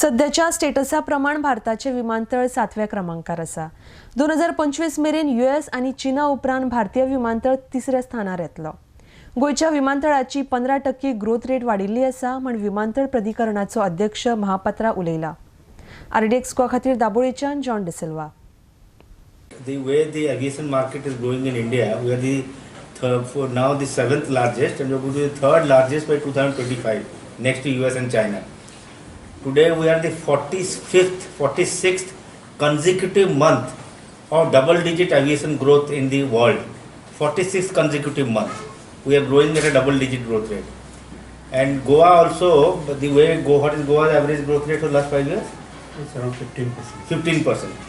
सध्याच्या स्टेटसा प्रमाण भारताचे विमानतळ 7व्या क्रमांकार आसा। 2025 मेरेन US आणि चीना उपरांत भारतीय विमानतळ 3ऱ्या स्थानार येतलो। गोयच्या विमानतळाची 15% ग्रोथ रेट वाडिल्ली आसा म्हण विमानतळ प्राधिकरणाचो अध्यक्ष महापात्रा उलयला। RDX स्क्वा खातीर दाबोळेच्यान John D'Silva. The way the aviation market is growing in India, we are the for now the 7th largest, and we are going to be the 3rd largest by 2025, next to US and China. Today we are the 45th, 46th consecutive month of double-digit aviation growth in the world. 46th consecutive month, we are growing at a double-digit growth rate. And Goa also, the way what is Goa's average growth rate for the last 5 years? It's around 15%. 15%.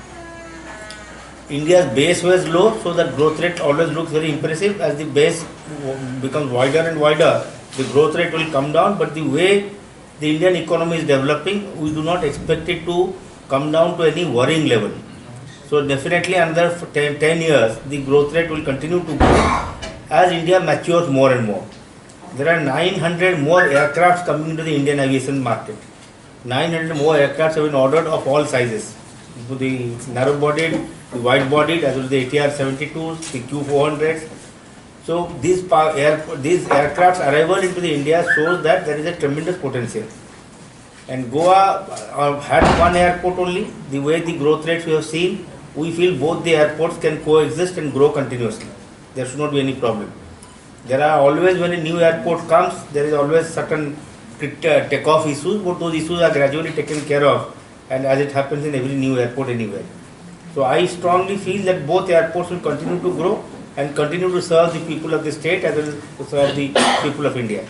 India's base was low, so that growth rate always looks very impressive. As the base becomes wider and wider, the growth rate will come down. But the way the Indian economy is developing, we do not expect it to come down to any worrying level. So definitely another 10 years, the growth rate will continue to grow as India matures more and more. There are 900 more aircrafts coming into the Indian aviation market. 900 more aircrafts have been ordered of all sizes. The narrow-bodied, the wide-bodied, as well as the ATR 72s, the Q400s. So these aircrafts arrival into the India shows that there is a tremendous potential. And Goa had one airport only. The way the growth rates we have seen, we feel both the airports can coexist and grow continuously. There should not be any problem. There are always, when a new airport comes, there is always certain takeoff issues, but those issues are gradually taken care of, and as it happens in every new airport anywhere. So I strongly feel that both airports will continue to grow and continue to serve the people of the state as well as to serve the people of India.